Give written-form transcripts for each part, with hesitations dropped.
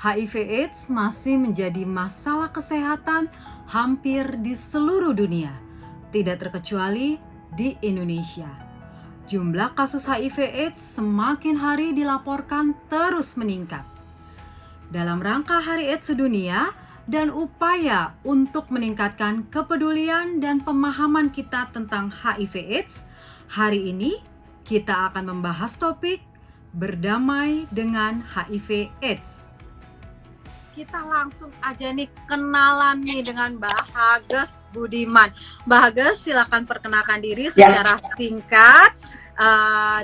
HIV/AIDS masih menjadi masalah kesehatan hampir di seluruh dunia, tidak terkecuali di Indonesia. Jumlah kasus HIV/AIDS semakin hari dilaporkan terus meningkat. Dalam rangka Hari AIDS Sedunia dan upaya untuk meningkatkan kepedulian dan pemahaman kita tentang HIV/AIDS, hari ini kita akan membahas topik berdamai dengan HIV/AIDS. Kita langsung aja nih kenalan nih dengan Mbak Hages Budiman. Mbak Hages, silakan perkenalkan diri secara singkat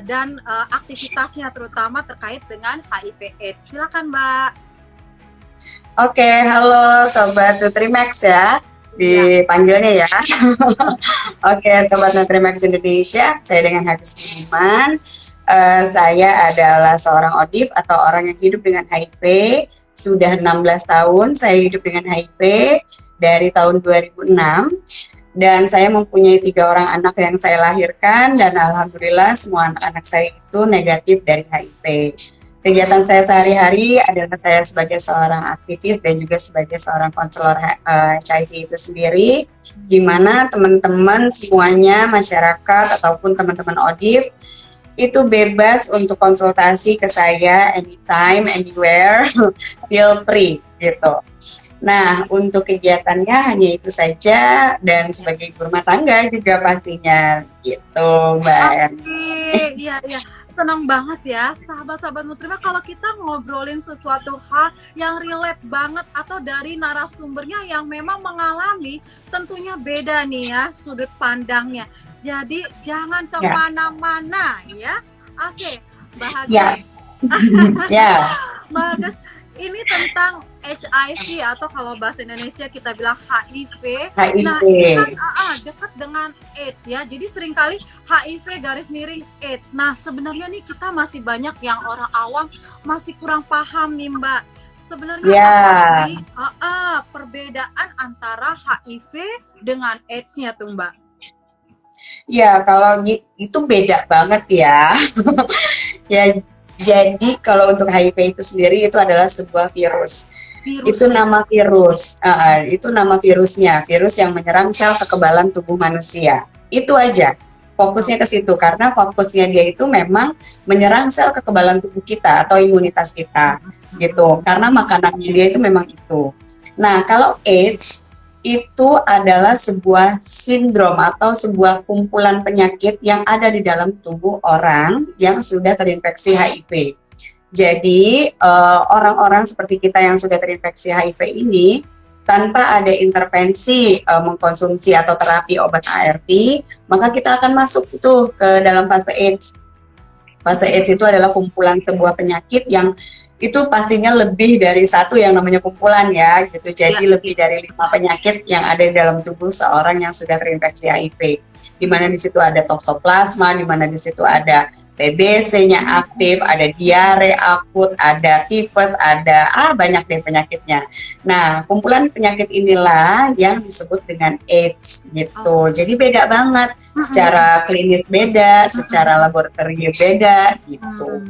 dan aktivitasnya terutama terkait dengan HIV/AIDS. Silakan Mbak. Oke, halo Sobat Nutrimax ya, dipanggilnya ya. Oke, Sobat Nutrimax Indonesia, saya dengan Hages Budiman. Saya adalah seorang ODIF atau orang yang hidup dengan HIV. Sudah 16 tahun saya hidup dengan HIV dari tahun 2006. Dan saya mempunyai 3 orang anak yang saya lahirkan dan alhamdulillah semua anak-anak saya itu negatif dari HIV. Kegiatan saya sehari-hari adalah saya sebagai seorang aktivis dan juga sebagai seorang konselor HIV itu sendiri, di mana teman-teman semuanya, masyarakat ataupun teman-teman ODIF itu bebas untuk konsultasi ke saya anytime, anywhere, feel free gitu. Nah, untuk kegiatannya hanya itu saja dan sebagai ibu rumah tangga juga pastinya gitu, Mbak. Iya, senang banget ya sahabat-sahabat Nutrima kalau kita ngobrolin sesuatu hal yang relate banget atau dari narasumbernya yang memang mengalami, tentunya beda nih ya sudut pandangnya. Jadi jangan kemana-mana ya. Oke, Mbak Hages. Mbak Hages, ini tentang HIV atau kalau bahasa Indonesia kita bilang HIV. Nah, ini kan dekat dengan AIDS ya. Jadi seringkali HIV garis miring AIDS. Nah, sebenarnya nih kita masih banyak yang orang awam masih kurang paham nih, Mbak. Sebenarnya apa sih perbedaan antara HIV dengan AIDS-nya tuh, Mbak? Ya, kalau itu beda banget ya. Ya, jadi kalau untuk HIV itu sendiri itu adalah sebuah virus. Itu nama virus, itu nama virusnya, virus yang menyerang sel kekebalan tubuh manusia. Itu aja, fokusnya ke situ karena fokusnya dia itu memang menyerang sel kekebalan tubuh kita atau imunitas kita, gitu. Karena makanannya dia itu memang itu. Nah, kalau AIDS itu adalah sebuah sindrom atau sebuah kumpulan penyakit yang ada di dalam tubuh orang yang sudah terinfeksi HIV. Jadi orang-orang seperti kita yang sudah terinfeksi HIV ini tanpa ada intervensi mengkonsumsi atau terapi obat ARV, maka kita akan masuk tuh ke dalam fase AIDS. Fase AIDS itu adalah kumpulan sebuah penyakit yang itu pastinya lebih dari satu yang namanya kumpulan ya gitu. Jadi lebih dari 5 penyakit yang ada di dalam tubuh seorang yang sudah terinfeksi HIV. Di mana di situ ada toksoplasma, di mana di situ ada TBC-nya aktif, ada diare akut, ada tipes, ada banyak deh penyakitnya. Nah, kumpulan penyakit inilah yang disebut dengan AIDS gitu. Jadi beda banget, secara klinis beda, secara laboratorium beda gitu.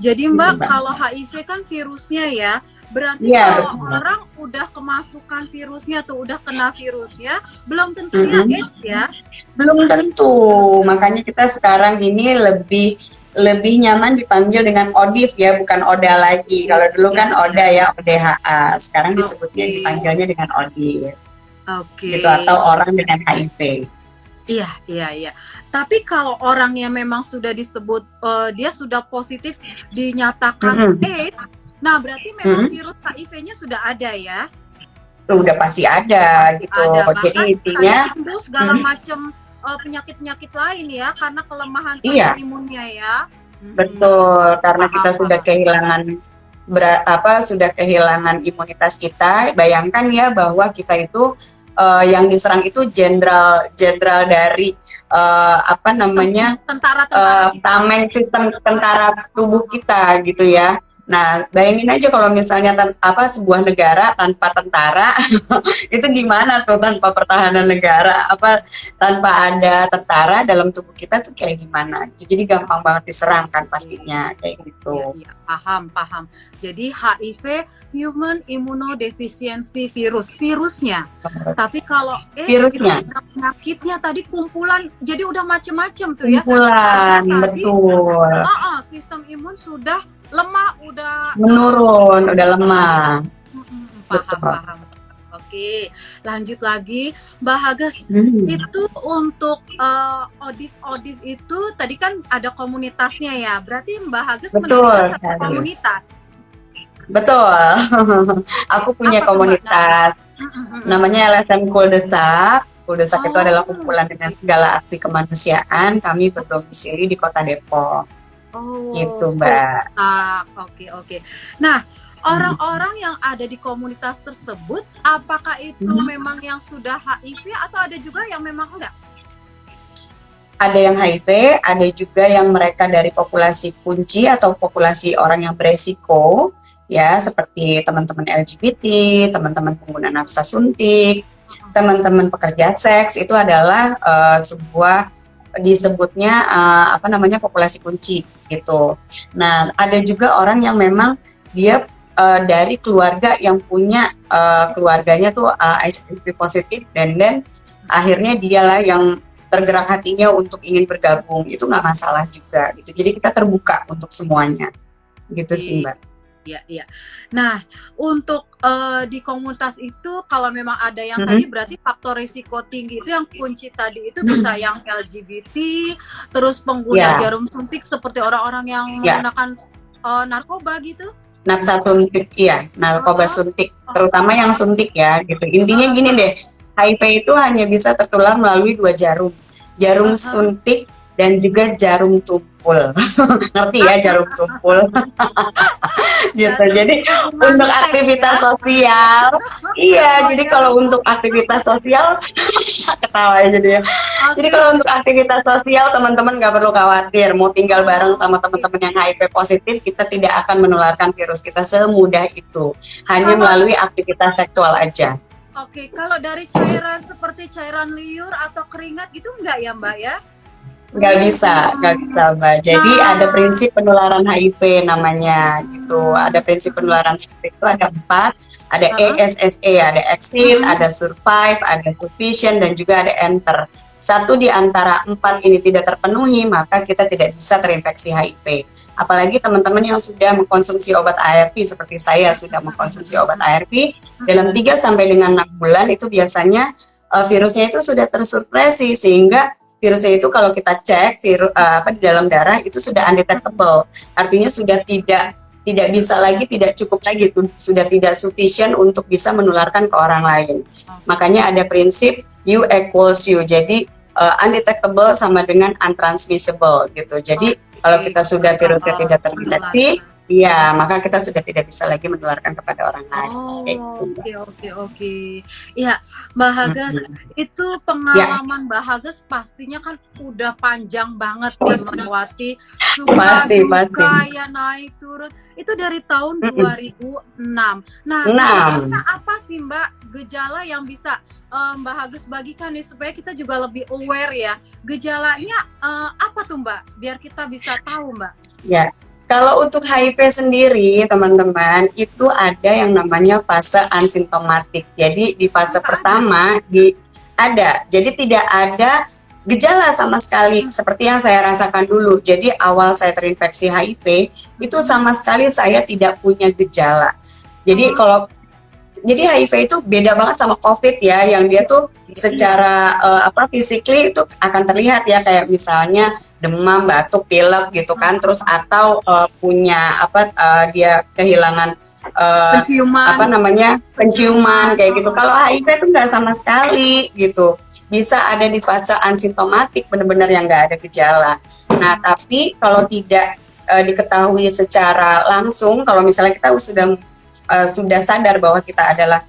Jadi Mbak, kalau HIV kan virusnya ya, berarti kalau orang udah kemasukan virusnya tuh, udah kena virusnya, belum tentu dia AIDS ya? Belum tentu, makanya kita sekarang ini lebih nyaman dipanggil dengan ODIF ya, bukan ODA lagi. Kalau dulu kan ODA ya, ODHA. Sekarang disebutnya dipanggilnya dengan ODIF. Gitu, atau orang dengan HIV. Iya. Tapi kalau orang yang memang sudah disebut dia sudah positif dinyatakan AIDS, nah berarti memang virus HIV-nya sudah ada ya? Udah pasti ada gitu. Jadi intinya segala macam penyakit-penyakit lain ya karena kelemahan sistem imunnya ya. Betul, karena kita sudah kehilangan sudah kehilangan imunitas kita. Bayangkan ya bahwa kita itu yang diserang itu jenderal dari tentara tameng sistem tentara tubuh kita gitu ya. Nah, bayangin aja kalau misalnya sebuah negara tanpa tentara, itu gimana tuh tanpa pertahanan negara, tanpa ada tentara dalam tubuh kita tuh kayak gimana? Jadi gampang banget diserang kan pastinya kayak Iya, gitu. iya, paham, paham. Jadi HIV Human Immunodeficiency virusnya. Tapi kalau AIDS itu Virusnya, sudah penyakitnya tadi kumpulan, jadi udah macem-macem tuh ya. Karena kumpulan, tadi betul. sistem imun sudah lemah, udah Menurun, udah kali ya. lemah, Paham, betul. paham. Oke, lanjut lagi, Mbak Hagas. Hmm, Itu untuk ODIF itu tadi kan ada komunitasnya ya. Berarti Mbak Hagas betul mendirikan satu sekali. komunitas. Betul. Aku punya Apa tuh Mbak namanya? komunitas, namanya LSM Kuldesak. Kuldesak itu adalah Oh, kumpulan dengan segala aksi kemanusiaan. Kami berdomisili di Kota Depok. oh, Gitu, Mbak. kotak. Oke, oke. Nah, orang-orang yang ada di komunitas tersebut, apakah itu Mhm. memang yang sudah HIV atau ada juga yang memang enggak? Ada yang HIV, ada juga yang mereka dari populasi kunci atau populasi orang yang beresiko, ya, seperti teman-teman LGBT, teman-teman pengguna nafsa suntik, teman-teman pekerja seks, itu adalah sebuah disebutnya populasi kunci gitu. Nah, ada juga orang yang memang dia dari keluarga yang punya keluarganya tuh HIV positif dan akhirnya dialah yang tergerak hatinya untuk ingin bergabung, itu nggak masalah juga gitu. Jadi kita terbuka untuk semuanya gitu sih, Mbak. Iya, iya. Nah, untuk di komunitas itu kalau memang ada yang tadi Mhm. berarti faktor risiko tinggi itu yang kunci tadi itu bisa yang LGBT, terus pengguna Ya, jarum suntik seperti orang-orang yang ya. menggunakan narkoba gitu. Nafsa suntik, iya, narkoba Heeh, suntik, oh, terutama yang suntik ya gitu. Intinya heeh, gini deh, HIV itu hanya bisa tertular melalui dua jarum, jarum heeh. suntik dan juga jarum tumpul. Ngerti ya jarum tumpul? Gitu. Jarum Jadi penerimaan untuk seks aktivitas ya. sosial, iya. Oh Jadi ya. kalau untuk aktivitas sosial, ketawa ya jadi ya. Jadi Oke, kalau oke. untuk aktivitas sosial teman-teman nggak perlu khawatir. Mau tinggal bareng Oh, sama oke. teman-teman yang HIV positif, kita tidak akan menularkan virus kita semudah itu. Hanya Kalau melalui aktivitas seksual aja. oke, kalau dari cairan seperti cairan liur atau keringat gitu enggak ya, Mbak ya? Nggak Hmm. bisa, Mbak. Jadi ada Nah, prinsip penularan HIV namanya gitu. Ada prinsip penularan HIV itu ada 4, ada heeh, ESSE, ada exit, ada survive, ada sufficient, dan juga ada enter. Satu di antara 4 ini tidak terpenuhi, maka kita tidak bisa terinfeksi HIV. Apalagi teman-teman yang sudah mengkonsumsi obat ARV seperti saya sudah mengkonsumsi obat ARV dalam 3 sampai dengan 6 bulan itu biasanya virusnya itu sudah tersupresi sehingga virusnya itu kalau kita cek di dalam darah itu sudah undetectable, artinya sudah tidak bisa lagi, tidak cukup lagi, sudah tidak sufficient untuk bisa menularkan ke orang lain. Makanya ada prinsip U equals U, jadi undetectable sama dengan untransmissible gitu. Jadi kalau oke. kita sudah virusnya Soal tidak terdeteksi, penularan. iya, maka kita sudah tidak bisa lagi menularkan kepada orang lain. Kayak Oh, gitu, Mbak. oke, oke, oke. Ya, Mbak Hagas, Mhm. itu Ya, pengalaman Mbak Hagas pastinya kan udah panjang banget nih melewati suka pasti, pasti. duka ya naik turun. Itu dari tahun Mhm. 2006. Nah, 6. gejalanya apa sih Mbak? Gejala yang bisa Mbak Hagas bagikan nih supaya kita juga lebih aware ya. Gejalanya apa tuh Mbak? Biar kita bisa tahu Mbak. Ya, kalau untuk HIV sendiri, teman-teman, itu ada yang namanya fase asimptomatik. Jadi di fase Apa ada? pertama ada, jadi tidak ada gejala sama sekali seperti yang saya rasakan dulu. Jadi awal saya terinfeksi HIV itu sama sekali saya tidak punya gejala. Jadi Oh, kalau jadi HIV itu beda banget sama COVID ya, yang dia tuh secara physically itu akan terlihat ya, kayak misalnya demam, batuk, pilek gitu kan, terus atau punya dia kehilangan penciuman, penciuman penciuman. kayak gitu. Kalau HIV itu nggak sama sekali gitu, bisa ada di fase asimptomatik, benar-benar yang nggak ada gejala. Nah, tapi kalau tidak diketahui secara langsung, kalau misalnya kita sudah sadar bahwa kita adalah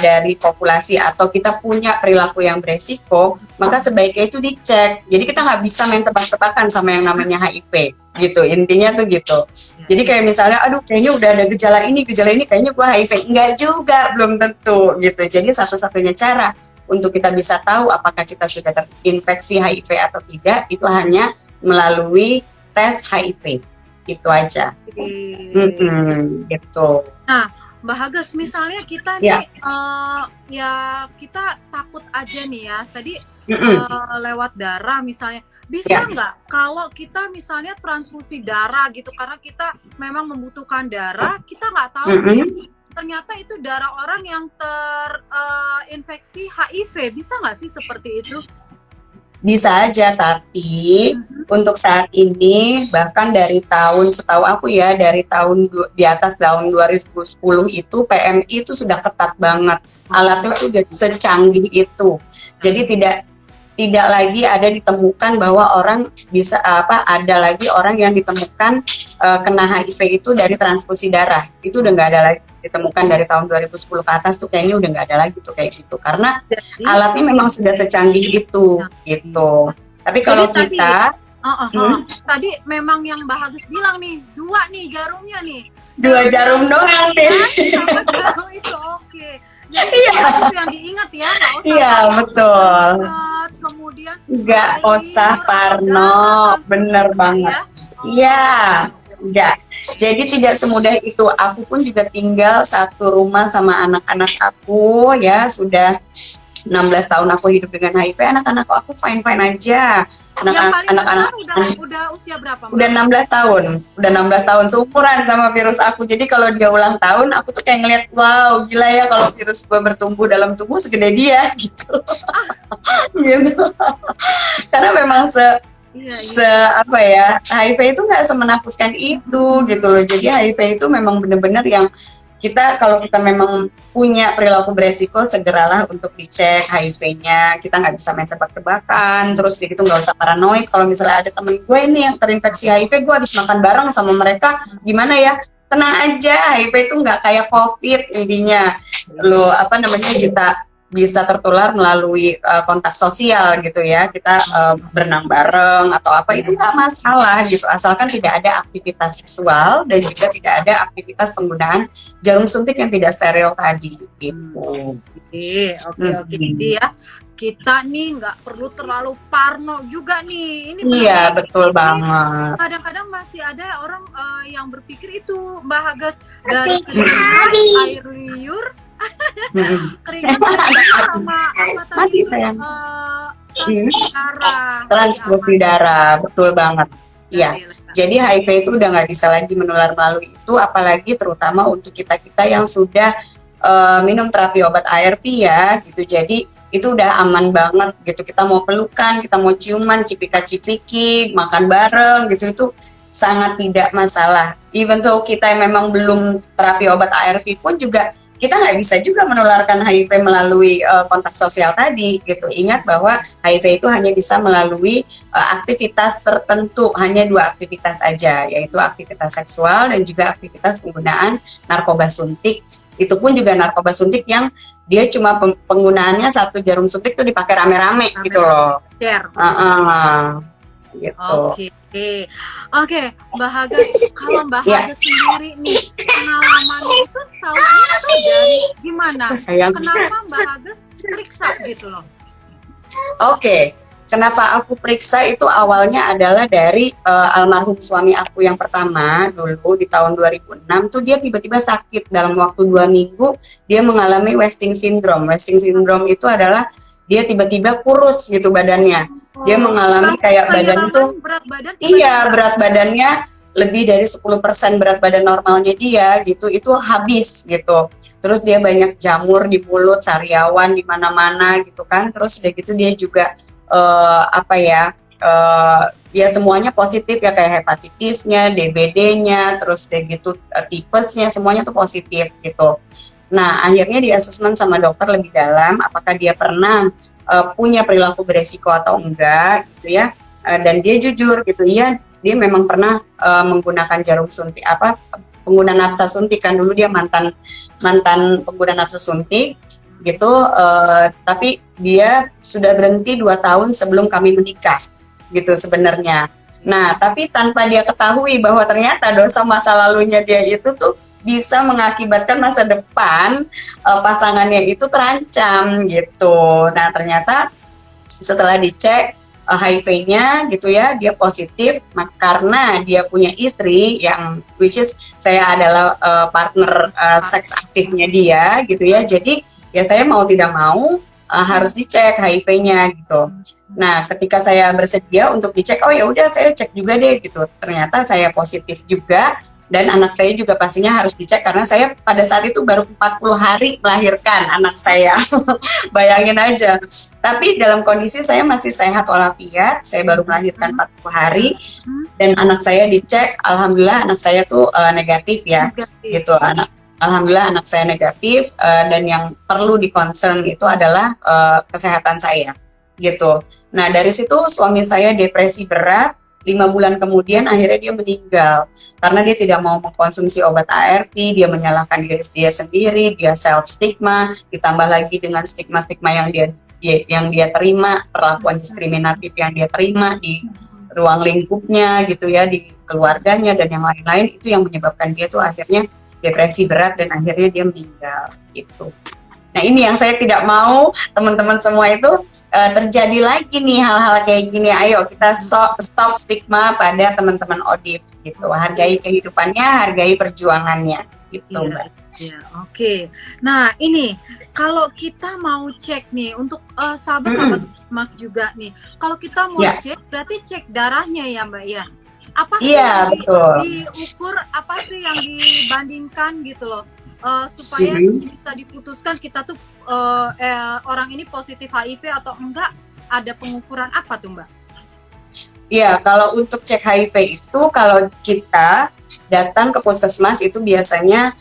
dari populasi atau kita punya perilaku yang beresiko, maka sebaiknya itu dicek. Jadi kita nggak bisa main tebak-tebakan sama yang namanya HIV gitu, intinya tuh gitu. Jadi kayak misalnya, aduh kayaknya udah ada gejala ini kayaknya gua HIV. Enggak juga, belum tentu gitu. Jadi satu-satunya cara untuk kita bisa tahu apakah kita sudah terinfeksi HIV atau tidak itu hanya melalui tes HIV. Itu aja. Gitu. Nah, Mbak Hagas, misalnya kita Ya. nih, ya kita takut aja nih ya. Tadi lewat darah misalnya, bisa nggak kalau kita misalnya transfusi darah gitu, karena kita memang membutuhkan darah, kita nggak tahu nih, ternyata itu darah orang yang terinfeksi HIV. Bisa nggak sih seperti itu? Bisa aja, tapi untuk saat ini bahkan dari tahun, setahu aku ya, dari tahun di atas tahun 2010 itu PMI itu sudah ketat banget. Alatnya tuh udah secanggih itu. Jadi tidak lagi ada ditemukan bahwa orang bisa ada lagi orang yang ditemukan kena HIV itu dari transfusi darah. Itu udah nggak ada lagi ditemukan dari tahun 2010 ke atas tuh, kayaknya udah nggak ada lagi tuh kayak gitu, karena alatnya memang sudah secanggih itu gitu. Tapi kalau kita tadi memang yang Mbak Hagus bilang nih, 2 nih jarumnya nih. 2 jarum doang deh. Jarum itu oke. Jadi itu yang diingat ya, nggak usah. Iya, betul. Kemudian nggak usah parno, bener banget. Iya, enggak. Jadi tidak semudah itu. Aku pun juga tinggal satu rumah sama anak-anak aku ya, sudah 16 tahun aku hidup dengan HIV. Anak-anak aku fine-fine aja. Anak-anak udah usia berapa, Mbak? Udah 16 tahun. Udah 16 tahun seumuran sama virus aku. Jadi kalau dia ulang tahun, aku tuh kayak ngeliat, wow, gila ya kalau virus gue bertumbuh dalam tubuh segede dia gitu. Gitu. Karena memang apa ya, HIV itu nggak semenakutkan itu gitu loh. Jadi HIV itu memang benar-benar yang kalau kita memang punya perilaku beresiko, segeralah untuk dicek HIV-nya. Kita nggak bisa main tebak-tebakan, terus gitu nggak usah paranoid. Kalau misalnya ada temen gue ini yang terinfeksi HIV, gue habis makan bareng sama mereka, gimana ya? Tenang aja, HIV itu nggak kayak COVID intinya. Lo kita bisa tertular melalui kontak sosial gitu ya, kita berenang bareng atau apa, itu nggak masalah gitu, asalkan tidak ada aktivitas seksual dan juga tidak ada aktivitas penggunaan jarum suntik yang tidak steril tadi gitu. Oke. Jadi ya kita nih nggak perlu terlalu parno juga nih. Ini iya betul banget. Kadang-kadang masih ada orang yang berpikir itu, Mbak Hagas, dari air liur keringat sama apa tadi transfusi darah, betul banget. Iya, jadi HIV itu udah nggak bisa lagi menular melalui itu, apalagi terutama untuk kita yang sudah minum terapi obat ARV ya, gitu. Jadi itu udah aman banget gitu. Kita mau pelukan, kita mau ciuman, cipika-cipiki, makan bareng gitu, itu sangat tidak masalah. Even though kita memang belum terapi obat ARV pun juga kita nggak bisa juga menularkan HIV melalui kontak sosial tadi gitu. Ingat bahwa HIV itu hanya bisa melalui aktivitas tertentu, hanya 2 aktivitas aja, yaitu aktivitas seksual dan juga aktivitas penggunaan narkoba suntik. Itu pun juga narkoba suntik yang dia cuma penggunaannya 1 jarum suntik tuh dipakai rame-rame gitu loh. Gitu. Oke, Mbak Hagas, kalau Mbak Hagas sendiri nih pengalamannya itu tahunya dari gimana? Kenapa Mbak Hagas periksa gitu loh? Oke, kenapa aku periksa itu awalnya adalah dari almarhum suami aku yang pertama dulu di tahun 2006 tuh, dia tiba-tiba sakit dalam waktu 2 minggu, dia mengalami wasting syndrome. Wasting syndrome itu adalah dia tiba-tiba kurus gitu badannya. Dia mengalami kayak badan itu, berat badannya lebih dari 10% berat badan normalnya dia gitu, itu habis gitu. Terus dia banyak jamur di mulut, sariawan di mana-mana gitu kan. Terus udah gitu dia juga ya semuanya positif ya, kayak hepatitisnya, DBD-nya, terus udah gitu tipesnya, semuanya tuh positif gitu. Nah, akhirnya di asesmen sama dokter lebih dalam apakah dia pernah punya perilaku beresiko atau enggak gitu ya. Dan dia jujur gitu, iya dia memang pernah menggunakan jarum suntik, pengguna nafsa suntik, kan dulu dia mantan pengguna nafsa suntik gitu, tapi dia sudah berhenti 2 tahun sebelum kami menikah gitu sebenarnya. Nah, tapi tanpa dia ketahui bahwa ternyata dosa masa lalunya dia itu tuh bisa mengakibatkan masa depan pasangannya itu terancam gitu. Nah, ternyata setelah dicek HIV-nya gitu ya, dia positif karena dia punya istri yang which is saya adalah partner seks aktifnya dia gitu ya. Jadi ya saya mau tidak mau harus dicek HIV-nya gitu. Nah, ketika saya bersedia untuk dicek, oh ya udah saya cek juga deh gitu. Ternyata saya positif juga dan anak saya juga pastinya harus dicek karena saya pada saat itu baru 40 hari melahirkan anak saya. Bayangin aja. Tapi dalam kondisi saya masih sehat walafiat, saya baru melahirkan 40 hari dan anak saya dicek, alhamdulillah anak saya tuh negatif ya. Gitu alhamdulillah anak saya negatif dan yang perlu di-concern itu adalah kesehatan saya gitu. Nah, dari situ suami saya depresi berat, 5 bulan kemudian akhirnya dia meninggal karena dia tidak mau mengkonsumsi obat ARV, dia menyalahkan diri dia sendiri, dia self stigma, ditambah lagi dengan stigma-stigma yang dia terima, perlakuan diskriminatif yang dia terima di ruang lingkupnya gitu ya, di keluarganya dan yang lain-lain, itu yang menyebabkan dia tuh akhirnya depresi berat dan akhirnya dia meninggal gitu. Nah, ini yang saya tidak mau teman-teman semua itu terjadi lagi nih hal-hal kayak gini. Ayo kita stop stigma pada teman-teman ODIF gitu. Hargai kehidupannya, hargai perjuangannya gitu, Mbak. Ya, oke. Nah, ini kalau kita mau cek nih untuk sahabat-sahabat Mas juga nih. Kalau kita mau cek berarti cek darahnya ya, Mbak ya. Apa sih yang diukur, apa sih yang dibandingkan gitu loh. Supaya bisa diputuskan kita tuh orang ini positif HIV atau enggak, ada pengukuran apa tuh Mbak? Iya, kalau untuk cek HIV itu kalau kita datang ke puskesmas itu biasanya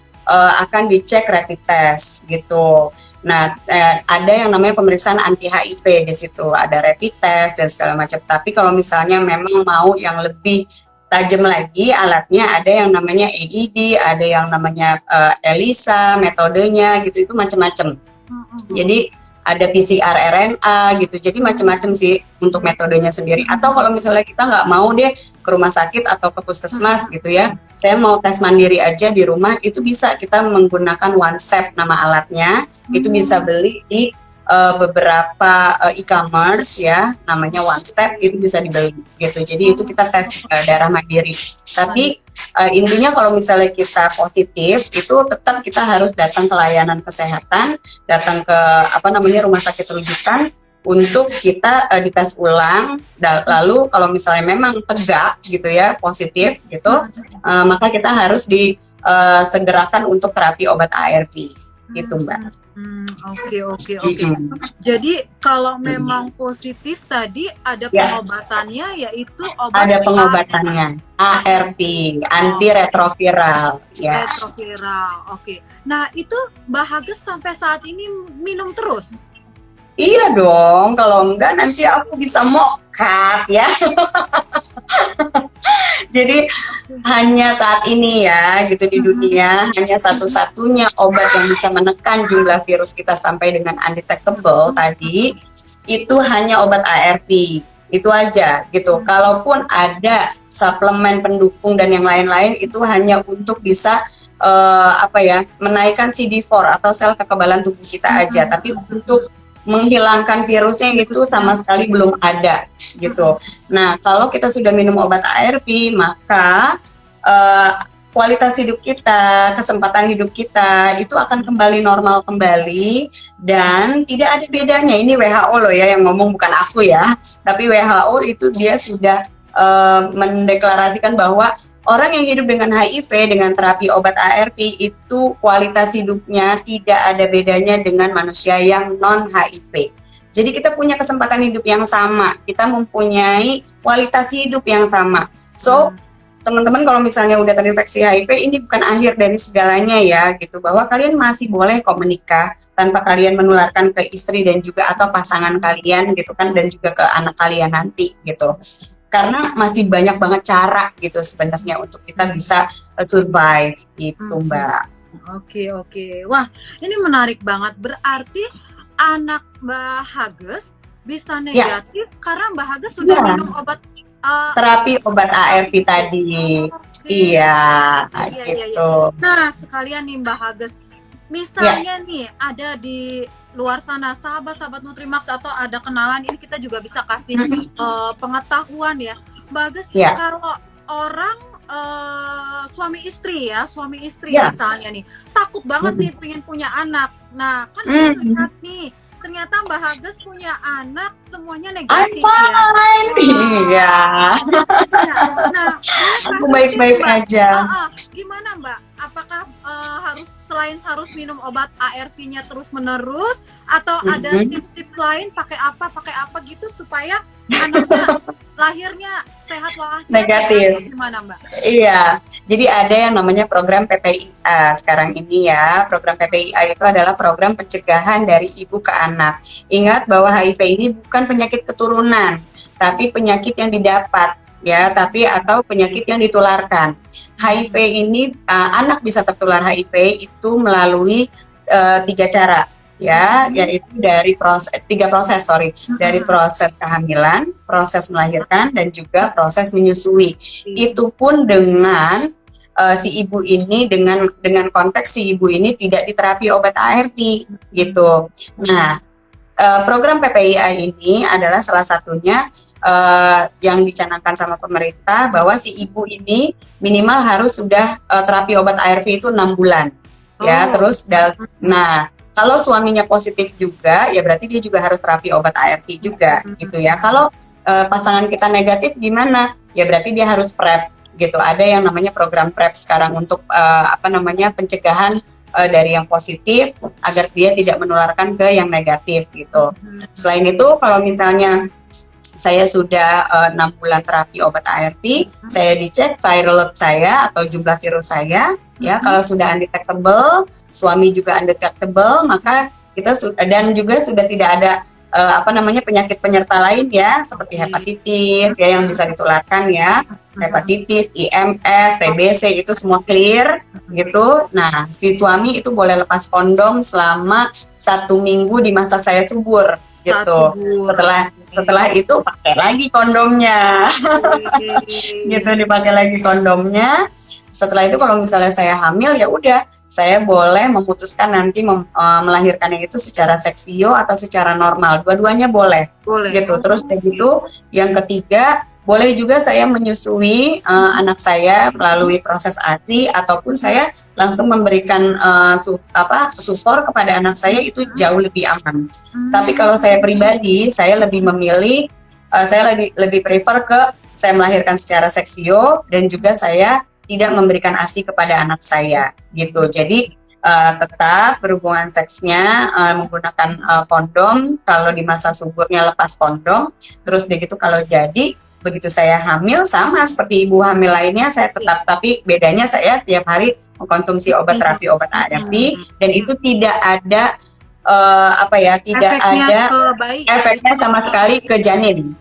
akan dicek rapid test gitu. Nah, ada yang namanya pemeriksaan anti HIV di situ, ada rapid test dan segala macam. Tapi kalau misalnya memang mau yang lebih tajam lagi alatnya, ada yang namanya AED, ada yang namanya ELISA, metodenya gitu, itu macam-macam. Jadi ada PCR RNA gitu, jadi macam-macam sih untuk metodenya sendiri. Atau kalau misalnya kita nggak mau deh ke rumah sakit atau ke puskesmas gitu ya, saya mau tes mandiri aja di rumah, itu bisa kita menggunakan One Step nama alatnya, itu bisa beli di beberapa e-commerce ya, namanya One Step, itu bisa dibeli gitu. Jadi itu kita tes darah mandiri. Tapi intinya kalau misalnya kita positif, itu tetap kita harus datang ke layanan kesehatan, datang ke rumah sakit rujukan untuk kita dites ulang. Lalu kalau misalnya memang tegak gitu ya, positif gitu, maka kita harus disegerakan untuk terapi obat ARV. Gitu Mbak. Oke. Jadi kalau memang positif tadi ada pengobatannya, yaitu obat. Ada pengobatannya ARV, antiretroviral. Ya. Retroviral, oke. Nah itu Mbak Hages sampai saat ini minum terus? Iya dong, kalau enggak nanti aku bisa mokat ya. Jadi hanya saat ini ya gitu di dunia, hanya satu-satunya obat yang bisa menekan jumlah virus kita sampai dengan undetectable tadi, itu hanya obat ARV. Itu aja gitu. Kalaupun ada suplemen pendukung dan yang lain-lain, itu hanya untuk bisa menaikkan CD4 atau sel kekebalan tubuh kita aja. Tapi untuk menghilangkan virusnya itu sama sekali belum ada gitu. Nah, kalau kita sudah minum obat ARV, maka kualitas hidup kita, kesempatan hidup kita itu akan kembali normal kembali dan tidak ada bedanya. Ini WHO loh ya yang ngomong, bukan aku ya. Tapi WHO itu dia sudah mendeklarasikan bahwa orang yang hidup dengan HIV dengan terapi obat ARV itu kualitas hidupnya tidak ada bedanya dengan manusia yang non-HIV. Jadi kita punya kesempatan hidup yang sama, kita mempunyai kualitas hidup yang sama. So, teman-teman kalau misalnya udah terinfeksi HIV, ini bukan akhir dari segalanya ya, gitu. Bahwa kalian masih boleh kok menikah tanpa kalian menularkan ke istri dan juga atau pasangan kalian gitu kan, dan juga ke anak kalian nanti gitu. Karena masih banyak banget cara gitu sebenarnya untuk kita bisa survive gitu Mbak. Oke. Wah, ini menarik banget. Berarti anak Mbak Hages bisa negatif karena Mbak Hages sudah minum obat terapi obat ARV tadi. Oke. Iya, Iya, iya, iya. gitu. Nah, sekalian nih Mbak Hages, Ya, misalnya nih ada di luar sana sahabat-sahabat Nutrimax atau ada kenalan, ini kita juga bisa kasih pengetahuan ya. Mbak Hages, ya, kalau orang suami istri ya, suami istri ya. misalnya nih, takut banget nih pengen punya anak. Nah, kan aku Hmm, lihat nih, ternyata Mbak Hages punya anak semuanya I'm negatif ya. fine. Iya, Iya. Nah, boleh aku kasih tips baik-baik Mbak? aja. Gimana Mbak? Apakah harus minum obat ARV-nya terus-menerus atau ada Mhm. tips-tips lain pakai apa gitu supaya anaknya lahirnya sehat walafiat ya? Atau Negatif. gimana Mbak? Iya, jadi ada yang namanya program PPIA sekarang ini ya. Program PPIA itu adalah program pencegahan dari ibu ke anak. Ingat bahwa HIV ini bukan penyakit keturunan, tapi penyakit yang didapat ya, tapi atau penyakit yang ditularkan. HIV ini anak bisa tertular HIV itu melalui tiga cara ya, yaitu dari tiga proses, sorry, dari proses kehamilan, proses melahirkan, dan juga proses menyusui. Itu pun dengan si ibu ini dengan konteks si ibu ini tidak diterapi obat ARV gitu. Nah, program PPIA ini adalah salah satunya yang dicanangkan sama pemerintah bahwa si ibu ini minimal harus sudah terapi obat ARV itu 6 bulan ya. Terus nah, kalau suaminya positif juga ya berarti dia juga harus terapi obat ARV juga gitu ya. Kalau pasangan kita negatif gimana? Ya berarti dia harus PrEP gitu. Ada yang namanya program PrEP sekarang untuk pencegahan dari yang positif agar dia tidak menularkan ke yang negatif gitu. Selain itu kalau misalnya saya sudah 6 bulan terapi obat ARV, saya dicek viral load saya atau jumlah virus saya, ya kalau sudah undetectable, suami juga undetectable, maka kita dan juga sudah tidak ada penyakit penyerta lain ya, seperti hepatitis ya yang bisa ditularkan ya, hepatitis, IMS, TBC itu semua clear gitu. Nah, si suami itu boleh lepas kondom selama 1 minggu di masa saya subur gitu. Setelah itu pakai lagi kondomnya. Gitu, dipakai lagi kondomnya. Setelah itu kalau misalnya saya hamil ya udah saya boleh memutuskan nanti melahirkannya itu secara seksio atau secara normal, dua-duanya boleh gitu. Terus kayak gitu yang ketiga boleh juga saya menyusui anak saya melalui proses ASI ataupun saya langsung memberikan sufor kepada anak saya, itu jauh lebih aman. Tapi kalau saya pribadi saya lebih memilih saya lebih prefer ke saya melahirkan secara seksio dan juga saya tidak memberikan ASI kepada anak saya gitu. Jadi tetap berhubungan seksnya menggunakan kondom, kalau di masa suburnya lepas kondom, terus begitu kalau jadi begitu saya hamil sama seperti ibu hamil lainnya saya tetap, tapi bedanya saya tiap hari mengkonsumsi obat terapi obat ARV dan itu tidak ada tidak ada efeknya sama sekali ke janin.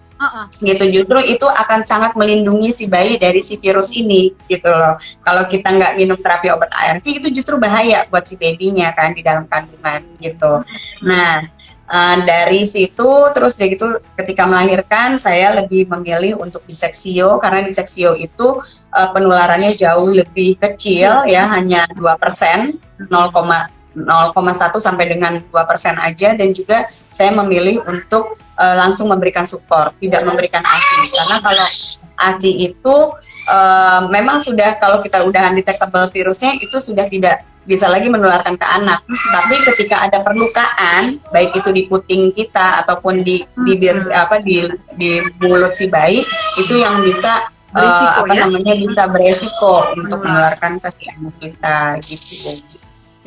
Gitu, justru itu akan sangat melindungi si bayi dari si virus ini gitu loh. Kalau kita nggak minum terapi obat ARV itu justru bahaya buat si babynya kan di dalam kandungan gitu. Nah dari situ terus dari gitu ketika melahirkan saya lebih memilih untuk diseksio karena diseksio itu penularannya jauh lebih kecil ya, hanya 2%, 0,1 sampai dengan 2% aja, dan juga saya memilih untuk langsung memberikan support, tidak memberikan ASI karena kalau ASI itu memang sudah, kalau kita udah undetectable virusnya itu sudah tidak bisa lagi menularkan ke anak. Tapi ketika ada perlukaan, baik itu di puting kita ataupun di bibir di mulut si bayi, itu yang bisa bisa beresiko untuk menularkan ke si anak kita gitu.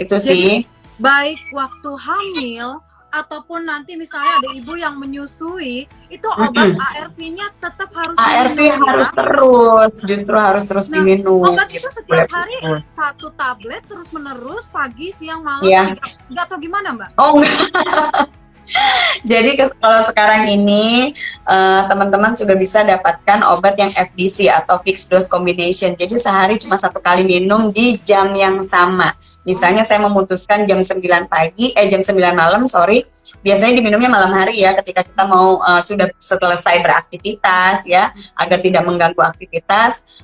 Itu sih. Jadi, baik waktu hamil ataupun nanti misalnya ada ibu yang menyusui, itu obat ARV-nya tetap harus ARV diminum, harus terus, justru harus terus diminum. Obat itu setiap hari 1 tablet terus menerus pagi, siang, malam, enggak atau gimana Mbak? Oh enggak. Jadi kalau sekarang ini teman-teman sudah bisa dapatkan obat yang FDC atau fixed dose combination. Jadi sehari cuma 1 kali minum di jam yang sama. Misalnya saya memutuskan jam 9 pagi, jam 9 malam, sorry. Biasanya diminumnya malam hari ya, ketika kita mau sudah selesai beraktivitas ya, agar tidak mengganggu aktivitas,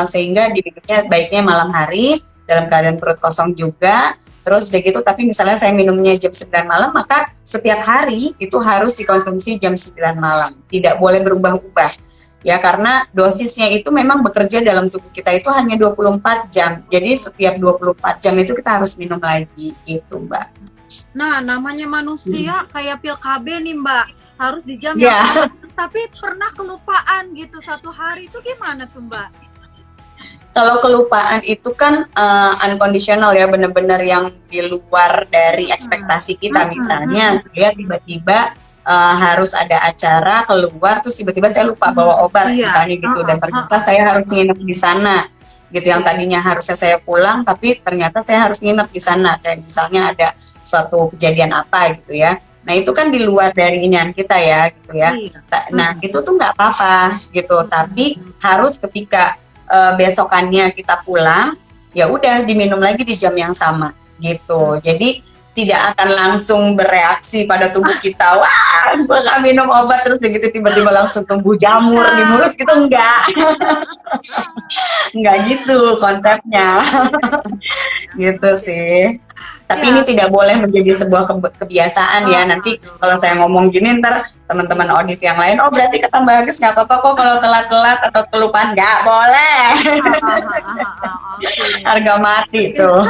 sehingga diminumnya baiknya malam hari dalam keadaan perut kosong juga. Terus udah gitu, tapi misalnya saya minumnya jam 9 malam, maka setiap hari itu harus dikonsumsi jam 9 malam. Tidak boleh berubah-ubah. Ya, karena dosisnya itu memang bekerja dalam tubuh kita itu hanya 24 jam. Jadi setiap 24 jam itu kita harus minum lagi, gitu Mbak. Nah, namanya manusia kayak pil KB nih Mbak, harus di jam Ya. yang sama. Tapi pernah kelupaan gitu 1 hari itu gimana tuh Mbak? Kalau kelupaan itu kan unconditional ya, benar-benar yang di luar dari ekspektasi kita. Misalnya saya tiba-tiba harus ada acara keluar, terus tiba-tiba saya lupa bawa obat, misalnya gitu, dan ternyata saya harus nginep di sana, gitu. Yang tadinya harusnya saya pulang, tapi ternyata saya harus nginep di sana. Kayak misalnya ada suatu kejadian apa gitu ya. Nah itu kan di luar dari inian kita ya, gitu ya. Nah itu tuh nggak apa-apa gitu, tapi harus ketika besokannya kita pulang, ya udah diminum lagi di jam yang sama gitu. Jadi tidak akan langsung bereaksi pada tubuh kita, wah gue gak minum obat terus begitu tiba-tiba langsung tumbuh jamur di mulut gitu, enggak. Enggak gitu konsepnya. Gitu sih. Tapi ini tidak boleh menjadi sebuah kebiasaan ya. Nanti kalau saya ngomong gini ntar teman-teman audit yang lain, oh berarti kata Mbak Agus nggak apa-apa kok kalau telat-telat atau kelupaan. Nggak boleh. Harga mati tuh.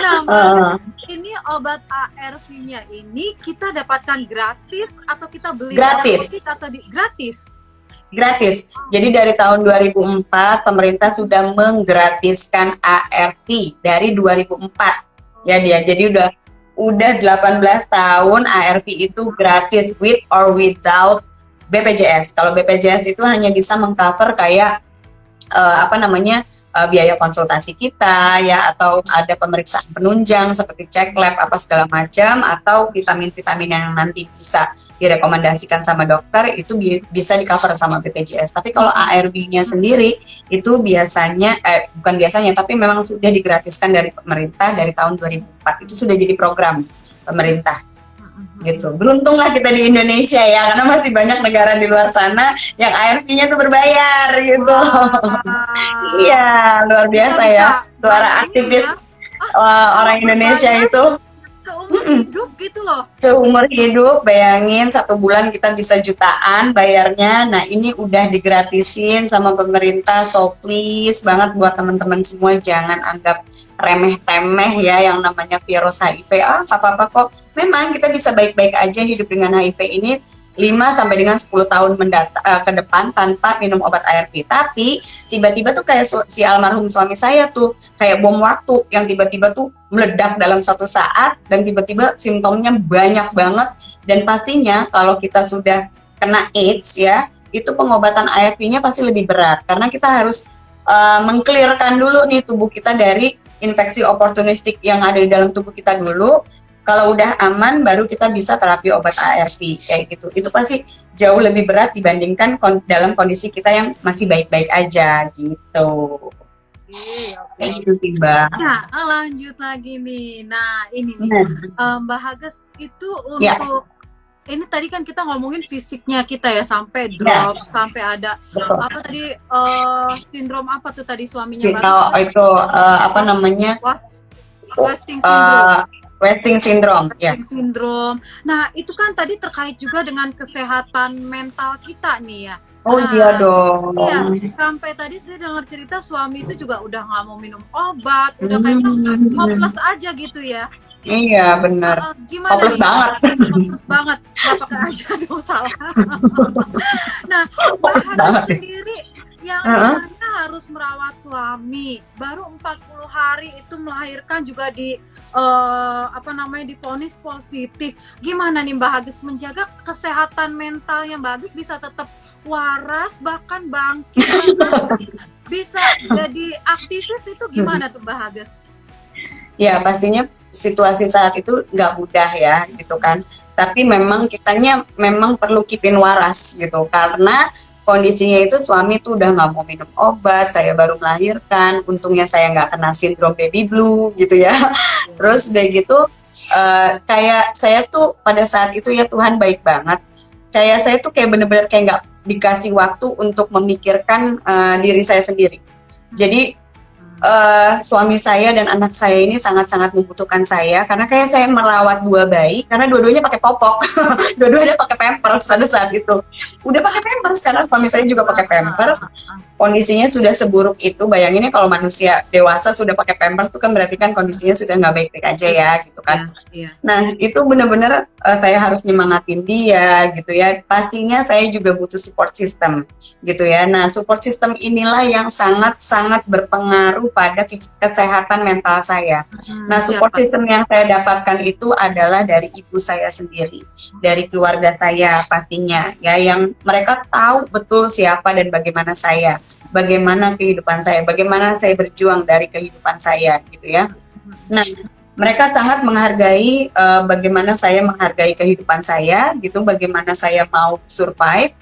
Nah Mbak, ini obat ARV-nya ini kita dapatkan gratis atau kita beli gratis? Atau gratis? Gratis. Jadi dari tahun 2004 pemerintah sudah menggratiskan ARV dari 2004. Ya dia. Jadi udah 18 tahun ARV itu gratis with or without BPJS. Kalau BPJS itu hanya bisa mengcover kayak biaya konsultasi kita ya, atau ada pemeriksaan penunjang seperti cek lab apa segala macam, atau vitamin-vitamin yang nanti bisa direkomendasikan sama dokter itu bisa di cover sama BPJS. Tapi kalau ARV-nya sendiri itu biasanya bukan biasanya, tapi memang sudah digratiskan dari pemerintah dari tahun 2004. Itu sudah jadi program pemerintah. Gitu. Beruntunglah kita di Indonesia ya, karena masih banyak negara di luar sana yang ARV-nya tuh berbayar gitu. Iya, luar biasa ya. Suara aktivis orang Indonesia itu seumur hidup gitu loh. Seumur hidup, bayangin 1 bulan kita bisa jutaan bayarnya. Nah ini udah digratisin sama pemerintah, so please banget buat teman-teman semua jangan anggap remeh-temeh ya yang namanya virus HIV. Apa-apa kok. Memang kita bisa baik-baik aja hidup dengan HIV ini 5 sampai dengan 10 tahun ke depan tanpa minum obat ARV. Tapi tiba-tiba tuh kayak si almarhum suami saya tuh kayak bom waktu yang tiba-tiba tuh meledak dalam suatu saat dan tiba-tiba simptomnya banyak banget. Dan pastinya kalau kita sudah kena AIDS ya, itu pengobatan ARV-nya pasti lebih berat karena kita harus mengclearkan dulu nih tubuh kita dari infeksi oportunistik yang ada di dalam tubuh kita dulu. Kalau udah aman, baru kita bisa terapi obat ARV kayak gitu. Itu pasti jauh lebih berat dibandingkan dalam kondisi kita yang masih baik-baik aja gitu. Itu sih Mbak. Nah, lanjut lagi nih. Nah, ini nih Mbak Hages itu untuk ini tadi kan kita ngomongin fisiknya kita ya, sampai drop, sampai ada apa tadi sindrom apa tuh tadi suaminya Mbak? Itu apa namanya? Wasting syndrome. Wasting syndrome, ya. Syndrome. Nah, itu kan tadi terkait juga dengan kesehatan mental kita nih ya. Oh nah, iya dong. Iya, sampai tadi saya dengar cerita suami itu juga udah nggak mau minum obat, udah kayaknya hopeless aja gitu ya. Iya benar. Gimana hopeless nih? Banget. Hopeless banget. Gak pakai aja dong salah. Nah, Mbak Hages sendiri yang namanya harus merawat suami, baru 40 hari itu melahirkan juga di divonis positif. Gimana nih Mbak Hages menjaga kesehatan mentalnya Mbak Hages bisa tetap waras bahkan bangkit bisa jadi aktivis itu gimana tuh Mbak Hages? Ya pastinya situasi saat itu nggak mudah ya gitu kan. Tapi memang kitanya memang perlu kipin waras gitu, karena kondisinya itu suami tuh udah nggak mau minum obat, saya baru melahirkan, untungnya saya nggak kena sindrom baby blue gitu ya. Terus udah gitu kayak saya tuh pada saat itu ya Tuhan baik banget. Kayak saya tuh kayak bener-bener kayak nggak dikasih waktu untuk memikirkan diri saya sendiri. Jadi suami saya dan anak saya ini sangat-sangat membutuhkan saya, karena kayak saya merawat dua bayi karena dua-duanya pakai popok, dua-duanya pakai pampers pada saat itu. Udah pakai pampers karena suami saya juga pakai pampers. Kondisinya sudah seburuk itu, bayanginnya kalau manusia dewasa sudah pakai pampers itu kan berarti kan kondisinya sudah nggak baik-baik aja ya gitu kan. Nah itu benar-benar saya harus nyemangatin dia gitu ya. Pastinya saya juga butuh support system gitu ya. Nah support system inilah yang sangat-sangat berpengaruh pada kesehatan mental saya. Nah support system yang saya dapatkan itu adalah dari ibu saya sendiri, dari keluarga saya pastinya ya, yang mereka tahu betul siapa dan bagaimana saya, bagaimana kehidupan saya, bagaimana saya berjuang dari kehidupan saya gitu ya. Nah mereka sangat menghargai bagaimana saya menghargai kehidupan saya gitu, bagaimana saya mau survive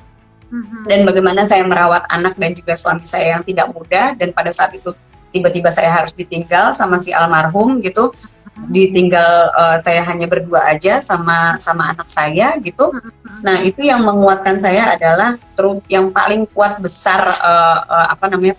dan bagaimana saya merawat anak dan juga suami saya yang tidak mudah, dan pada saat itu tiba-tiba saya harus ditinggal sama si almarhum gitu, ditinggal saya hanya berdua aja sama anak saya gitu. Nah itu yang menguatkan saya adalah yang paling kuat besar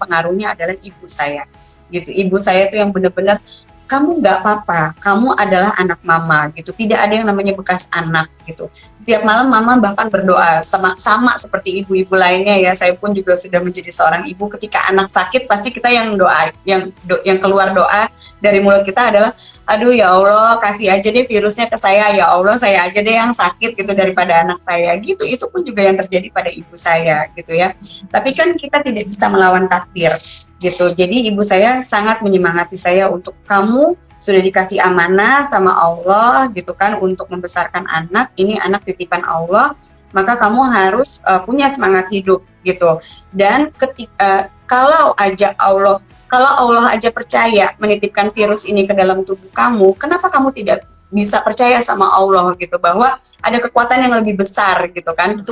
pengaruhnya adalah ibu saya gitu. Ibu saya itu yang benar-benar, kamu nggak apa-apa, kamu adalah anak mama gitu, tidak ada yang namanya bekas anak gitu. Setiap malam mama bahkan berdoa sama seperti ibu-ibu lainnya ya. Saya pun juga sudah menjadi seorang ibu, ketika anak sakit pasti kita yang doa, yang keluar doa dari mulut kita adalah, aduh ya Allah kasih aja deh virusnya ke saya, ya Allah saya aja deh yang sakit gitu daripada anak saya gitu. Itu pun juga yang terjadi pada ibu saya gitu ya. Tapi kan kita tidak bisa melawan takdir gitu. Jadi ibu saya sangat menyemangati saya untuk, kamu sudah dikasih amanah sama Allah gitu kan untuk membesarkan anak, ini anak titipan Allah, maka kamu harus punya semangat hidup gitu. Dan ketika kalau Allah aja percaya menitipkan virus ini ke dalam tubuh kamu, kenapa kamu tidak bisa percaya sama Allah gitu, bahwa ada kekuatan yang lebih besar gitu kan,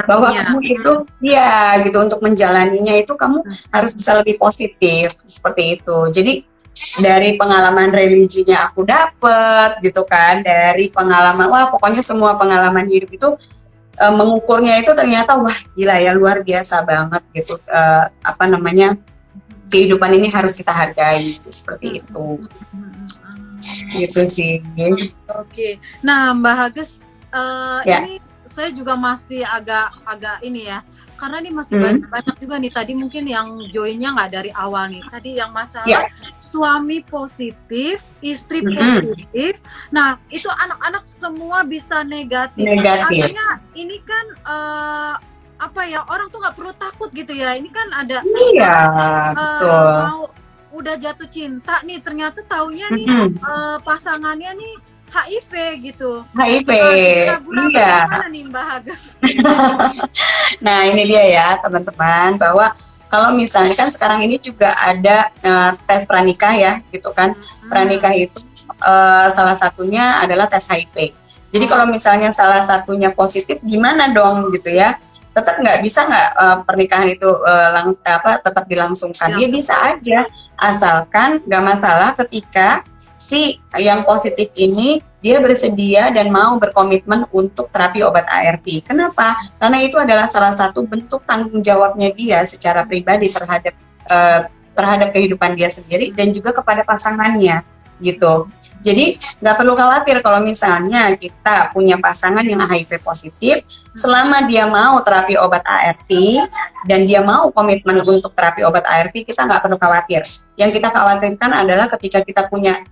bahwa kamu itu ya gitu, untuk menjalaninya itu kamu harus bisa lebih positif seperti itu. Jadi dari pengalaman religinya aku dapet gitu kan, dari pengalaman, wah pokoknya semua pengalaman hidup itu mengukurnya itu ternyata wah gila ya, luar biasa banget gitu. Kehidupan ini harus kita hargai seperti itu. Gitu sih. Oke. Nah Mbak Hages, Ya. ini saya juga masih agak ini ya, karena ini masih banyak juga nih tadi mungkin yang joinnya nggak dari awal nih. Tadi yang masalah suami positif, istri positif. Nah itu anak-anak semua bisa negatif. Artinya ini kan orang tuh nggak perlu takut gitu ya. Ini kan ada mau udah jatuh cinta nih, ternyata taunya nih pasangannya nih HIV gitu. HIV. Gimana nih Mbak Hages? Nah ini dia ya teman-teman, bahwa kalau misalnya kan sekarang ini juga ada tes pranikah ya gitu kan. Pranikah itu salah satunya adalah tes HIV. Jadi kalau misalnya salah satunya positif gimana dong gitu ya, tetap bisa pernikahan itu tetap dilangsungkan? Dia bisa aja, asalkan nggak masalah ketika si yang positif ini dia bersedia dan mau berkomitmen untuk terapi obat ARV. Kenapa? Karena itu adalah salah satu bentuk tanggung jawabnya dia secara pribadi terhadap kehidupan dia sendiri dan juga kepada pasangannya gitu. Jadi nggak perlu khawatir kalau misalnya kita punya pasangan yang HIV positif, selama dia mau terapi obat ARV dan dia mau komitmen untuk terapi obat ARV, kita nggak perlu khawatir. Yang kita khawatirkan adalah ketika kita punya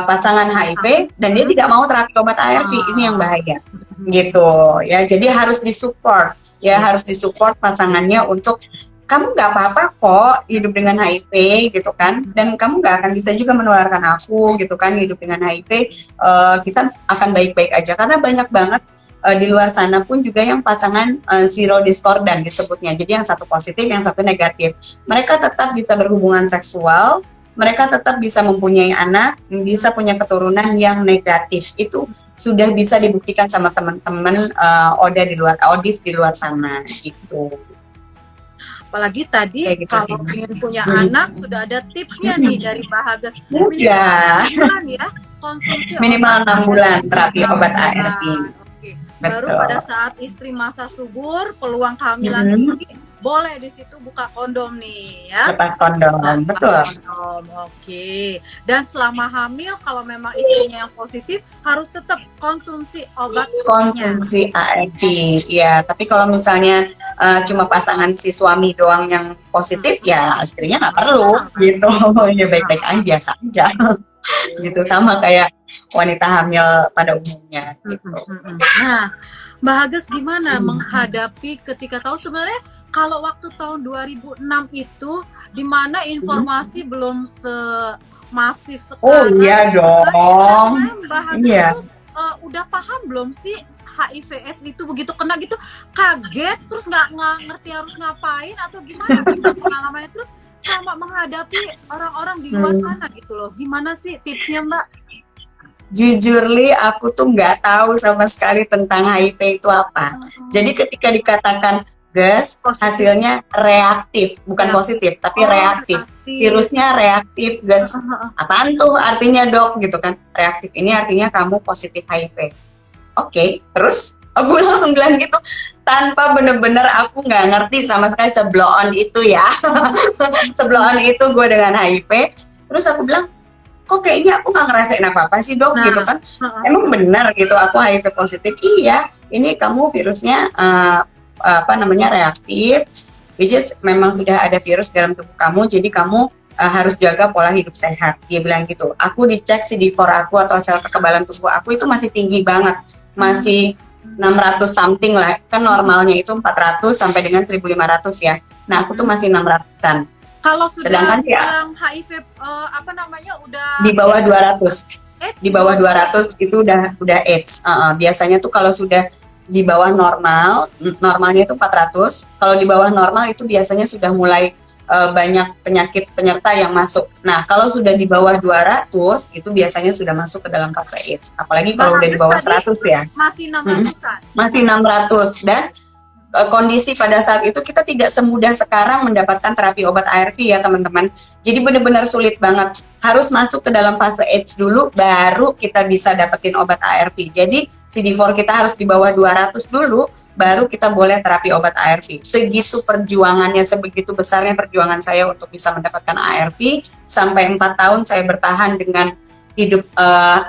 pasangan HIV dan dia tidak mau terapi obat ARV, ini yang bahaya gitu ya. Jadi harus disupport ya, harus disupport pasangannya untuk, kamu nggak apa-apa kok hidup dengan HIV gitu kan, dan kamu nggak akan bisa juga menularkan aku gitu kan, hidup dengan HIV, kita akan baik-baik aja. Karena banyak banget di luar sana pun juga yang pasangan zero discordant disebutnya, jadi yang satu positif yang satu negatif, mereka tetap bisa berhubungan seksual, mereka tetap bisa mempunyai anak, bisa punya keturunan yang negatif. Itu sudah bisa dibuktikan sama teman-teman Odis di luar sana gitu. Apalagi tadi Kayak gitu. kalau ingin punya anak sudah ada tipsnya nih dari Mbak Hages. Ya. Minimal 6 bulan ya konsumsi Minimal obat 6 bulan terapi 6 obat bulan. ARV. Oke. Baru Betul. pada saat istri masa subur, peluang kehamilan tinggi, boleh di situ buka kondom nih ya. Lepas kondom, betul. Kondom, oke. Dan selama hamil kalau memang istrinya yang positif harus tetap konsumsi obatnya. Konsumsi ARV, ya. Tapi kalau misalnya cuma pasangan si suami doang yang positif, ya istrinya nggak perlu gitu. Ya baik-baik aja, biasa aja. Gitu, sama kayak wanita hamil pada umumnya gitu. Nah, Mbak Hages gimana menghadapi ketika tahu sebenarnya kalau waktu tahun 2006 itu di mana informasi belum semasif sekarang. Oh iya dong. Mbak Hages itu udah paham belum sih HIV/AIDS itu begitu kena gitu kaget terus nggak ngerti harus ngapain atau gimana sih pengalamannya terus sama menghadapi orang-orang di luar sana gitu loh. Gimana sih tipsnya Mbak? Jujur Li, aku tuh nggak tahu sama sekali tentang HIV itu apa. Jadi ketika dikatakan gas, hasilnya reaktif, bukan positif, tapi reaktif. Virusnya reaktif, gas. Apaan tuh artinya dok gitu kan? Reaktif ini artinya kamu positif HIV. Oke, terus aku langsung bilang gitu tanpa bener-bener aku nggak ngerti sama sekali sebelum itu ya. Sebelum itu gue dengan HIV. Terus aku bilang, kok kayaknya aku nggak ngerasain apa-apa sih dok gitu kan. Emang benar gitu aku HIV positif. Iya, ini kamu virusnya reaktif, which is memang sudah ada virus dalam tubuh kamu, jadi kamu harus jaga pola hidup sehat. Dia bilang gitu. Aku dicek CD4 aku atau sel kekebalan tubuh aku itu masih tinggi banget, masih 600 something lah, kan normalnya itu 400 sampai dengan 1500 ya. Nah aku tuh masih 600-an. Kalau sudah sedangkan bilang HIV udah di bawah 200. Di bawah 200 itu udah AIDS. Biasanya tuh kalau sudah di bawah normalnya itu 400. Kalau di bawah normal itu biasanya sudah mulai banyak penyakit penyerta yang masuk. Nah, kalau sudah di bawah 200 itu biasanya sudah masuk ke dalam fase AIDS. Apalagi kalau udah di bawah 100 ya. Masih 600-an. Masih 600 dan kondisi pada saat itu kita tidak semudah sekarang mendapatkan terapi obat ARV ya teman-teman. Jadi benar-benar sulit banget. Harus masuk ke dalam fase AIDS dulu baru kita bisa dapetin obat ARV. Jadi CD4 kita harus di bawah 200 dulu baru kita boleh terapi obat ARV. Segitu perjuangannya, sebegitu besarnya perjuangan saya untuk bisa mendapatkan ARV. Sampai 4 tahun saya bertahan dengan hidup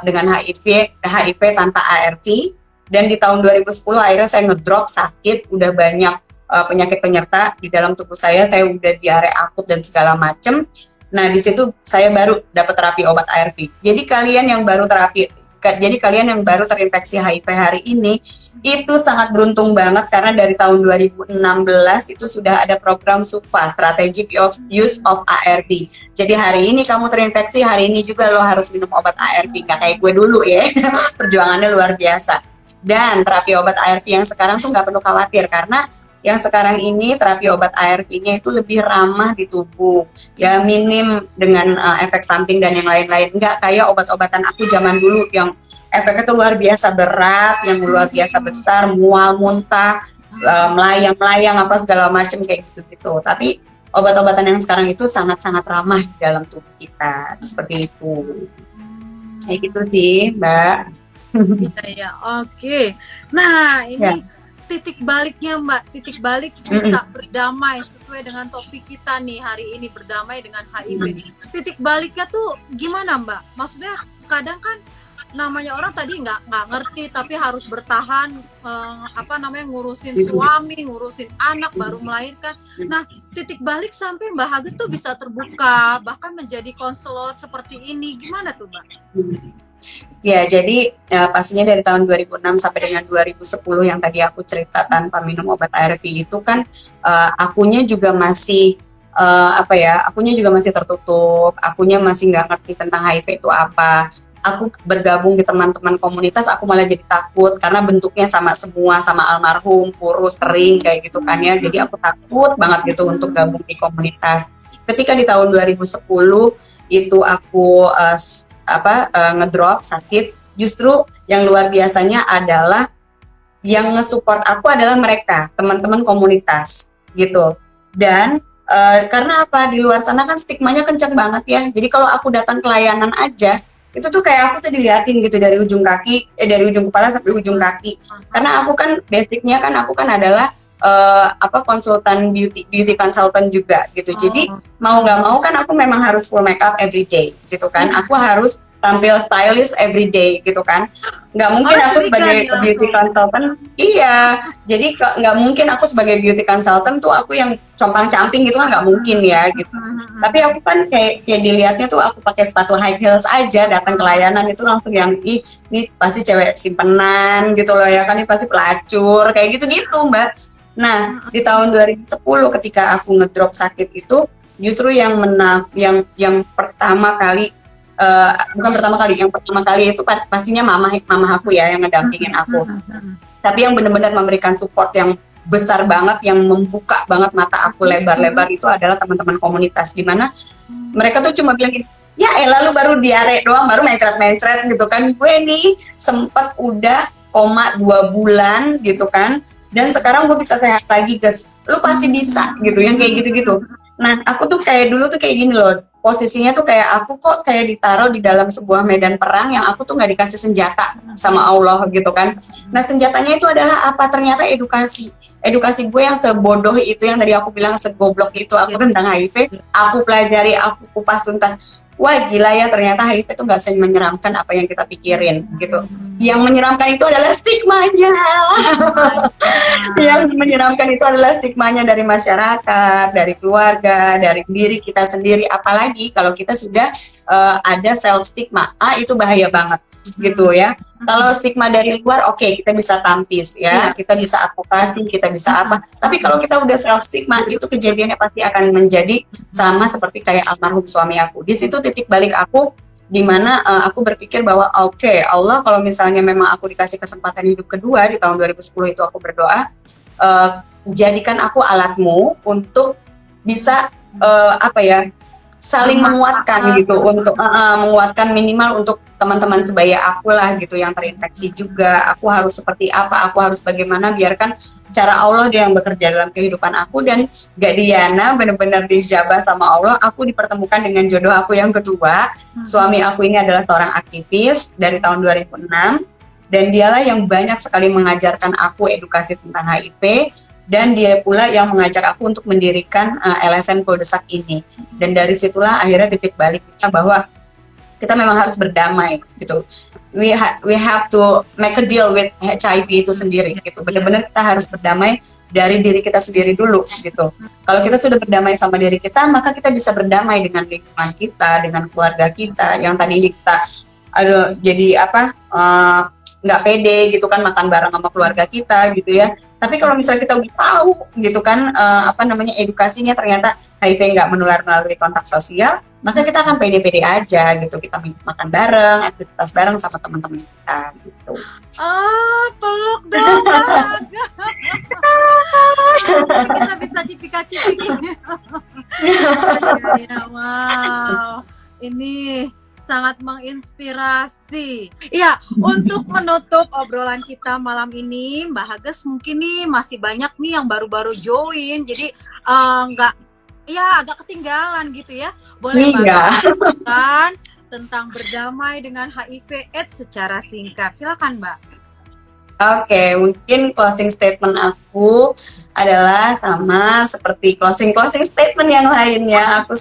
dengan HIV tanpa ARV. Dan di tahun 2010 akhirnya saya ngedrop sakit, udah banyak penyakit penyerta di dalam tubuh saya udah diare akut dan segala macem. Nah di situ saya baru dapat terapi obat ARV. Jadi kalian yang baru terinfeksi HIV hari ini itu sangat beruntung banget karena dari tahun 2016 itu sudah ada program SUFA, Strategic Use of ARV. Jadi hari ini kamu terinfeksi, hari ini juga lo harus minum obat ARV, nggak kayak gue dulu ya. Perjuangannya luar biasa. Dan terapi obat ARV yang sekarang tuh nggak perlu khawatir karena yang sekarang ini terapi obat ARV-nya itu lebih ramah di tubuh, ya minim dengan efek samping dan yang lain-lain. Nggak kayak obat-obatan aku zaman dulu yang efeknya tuh luar biasa berat, yang luar biasa besar, mual, muntah, melayang-melayang apa segala macam kayak gitu-gitu. Tapi obat-obatan yang sekarang itu sangat-sangat ramah di dalam tubuh kita, seperti itu. Kayak gitu sih, Mbak. Ya, oke. Nah, ini titik baliknya Mbak, titik balik bisa berdamai sesuai dengan topik kita nih hari ini, berdamai dengan HIV. Titik baliknya tuh gimana Mbak? Maksudnya kadang kan namanya orang tadi nggak ngerti tapi harus bertahan ngurusin suami, ngurusin anak baru melahirkan. Nah, titik balik sampai Mbak Hages tuh bisa terbuka bahkan menjadi konselor seperti ini. Gimana tuh Mbak? Ya, jadi pastinya dari tahun 2006 sampai dengan 2010 yang tadi aku cerita tanpa minum obat ARV itu kan akunya juga masih akunya juga masih tertutup, akunya masih nggak ngerti tentang HIV itu apa. Aku bergabung di teman-teman komunitas, aku malah jadi takut karena bentuknya sama semua, sama almarhum, kurus, kering kayak gitu kan ya. Jadi aku takut banget gitu untuk gabung di komunitas. ketika di tahun 2010 itu aku ngedrop sakit, justru yang luar biasanya adalah yang nge-support aku adalah mereka, teman-teman komunitas gitu. Dan karena apa, di luar sana kan stigmanya kenceng banget ya. Jadi kalau aku datang ke layanan aja, itu tuh kayak aku tuh diliatin gitu dari ujung kaki, dari ujung kepala sampai ujung kaki. Karena aku kan basicnya kan aku kan adalah konsultan beauty consultant juga gitu. Jadi mau nggak mau kan aku memang harus full makeup every day gitu kan. Aku harus tampil stylish every day gitu kan. Nggak mungkin aku sebagai beauty consultant, iya. Jadi nggak mungkin aku sebagai beauty consultant tuh aku yang compang-camping gitu kan, nggak mungkin ya gitu. Tapi aku kan kayak dilihatnya tuh aku pakai sepatu high heels aja datang ke layanan itu langsung yang ini pasti cewek simpenan gitu loh ya kan, ini pasti pelacur kayak gitu-gitu Mbak. Nah, di tahun 2010 ketika aku ngedrop sakit itu justru yang pertama kali yang pertama kali itu pastinya mama aku ya yang ngedampingin aku. Tapi yang benar-benar memberikan support yang besar banget, yang membuka banget mata aku lebar-lebar itu adalah teman-teman komunitas, di mana mereka tuh cuma bilang gini, ya lalu baru diare doang, baru mencret-mencret gitu kan. Gue nih sempet udah koma 2 bulan gitu kan, dan sekarang gue bisa sehat lagi guys, lu pasti bisa gitu, yang kayak gitu-gitu. Nah aku tuh kayak dulu tuh kayak gini loh, posisinya tuh kayak aku kok kayak ditaruh di dalam sebuah medan perang yang aku tuh nggak dikasih senjata sama Allah gitu kan. Nah senjatanya itu adalah apa, ternyata edukasi gue yang sebodoh itu, yang tadi aku bilang segoblok itu aku tentang HIV, aku pelajari, aku kupas tuntas. Wah gila ya, ternyata HIV itu nggak menyeramkan apa yang kita pikirin gitu. Yang menyeramkan itu adalah stigmanya. Yang menyeramkan itu adalah stigmanya dari masyarakat, dari keluarga, dari diri kita sendiri. Apalagi kalau kita sudah ada self stigma, itu bahaya banget gitu ya. Kalau stigma dari luar, oke, kita bisa tampis ya, kita bisa advokasi, kita bisa apa. Tapi kalau kita udah self stigma, itu kejadiannya pasti akan menjadi sama seperti kayak almarhum suami aku. Di situ titik balik aku, di mana aku berpikir bahwa oke, Allah kalau misalnya memang aku dikasih kesempatan hidup kedua di tahun 2010 itu aku berdoa, jadikan aku alatmu untuk bisa saling menguatkan gitu, untuk menguatkan minimal untuk teman-teman sebaya aku lah gitu yang terinfeksi juga. Aku harus seperti apa, aku harus bagaimana, biarkan cara Allah dia yang bekerja dalam kehidupan aku. Dan gak Diana benar-benar dijabah sama Allah, aku dipertemukan dengan jodoh aku yang kedua. Suami aku ini adalah seorang aktivis dari tahun 2006, dan dialah yang banyak sekali mengajarkan aku edukasi tentang HIV. Dan dia pula yang mengajak aku untuk mendirikan LSM Kuldesak ini. Dan dari situlah akhirnya titik balik kita bahwa kita memang harus berdamai gitu. We have to make a deal with HIV itu sendiri gitu. Benar-benar kita harus berdamai dari diri kita sendiri dulu gitu. Kalau kita sudah berdamai sama diri kita, maka kita bisa berdamai dengan lingkungan kita, dengan keluarga kita yang tadinya kita nggak pede gitu kan makan bareng sama keluarga kita gitu ya. Tapi kalau misalnya kita udah tahu gitu kan edukasinya ternyata HIV nggak menular melalui kontak sosial, maka kita akan pede-pede aja gitu. Kita makan bareng, aktivitas bareng sama teman-teman kita gitu. Peluk dong. Kita bisa cipika-cipik. Ya, wow. Ini sangat menginspirasi. Iya, untuk menutup obrolan kita malam ini, Mbak Hages mungkin nih masih banyak nih yang baru-baru join, jadi agak ketinggalan gitu ya. Boleh Mbak tentang berdamai dengan HIV/AIDS secara singkat. Silakan Mbak. Oke, mungkin closing statement aku adalah sama seperti closing statement yang lainnya. Aku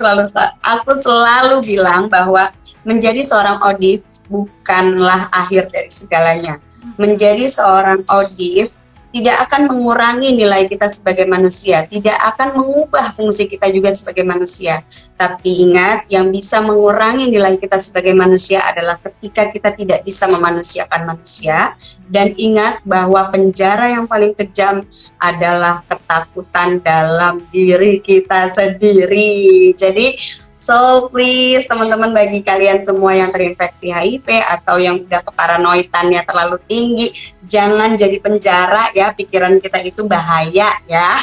selalu bilang bahwa menjadi seorang ODIF bukanlah akhir dari segalanya. Menjadi seorang ODIF tidak akan mengurangi nilai kita sebagai manusia, tidak akan mengubah fungsi kita juga sebagai manusia. Tapi ingat, yang bisa mengurangi nilai kita sebagai manusia adalah ketika kita tidak bisa memanusiakan manusia. Dan ingat bahwa penjara yang paling kejam adalah ketakutan dalam diri kita sendiri. Jadi So please teman-teman, bagi kalian semua yang terinfeksi HIV atau yang udah keparanoitannya terlalu tinggi, jangan jadi penjara ya, pikiran kita itu bahaya ya.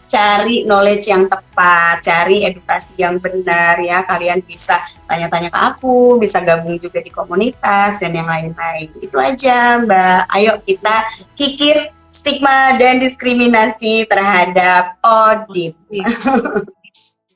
Cari knowledge yang tepat, cari edukasi yang benar ya. Kalian bisa tanya-tanya ke aku, bisa gabung juga di komunitas dan yang lain-lain. Itu aja Mbak. Ayo kita kikis stigma dan diskriminasi terhadap ODIF.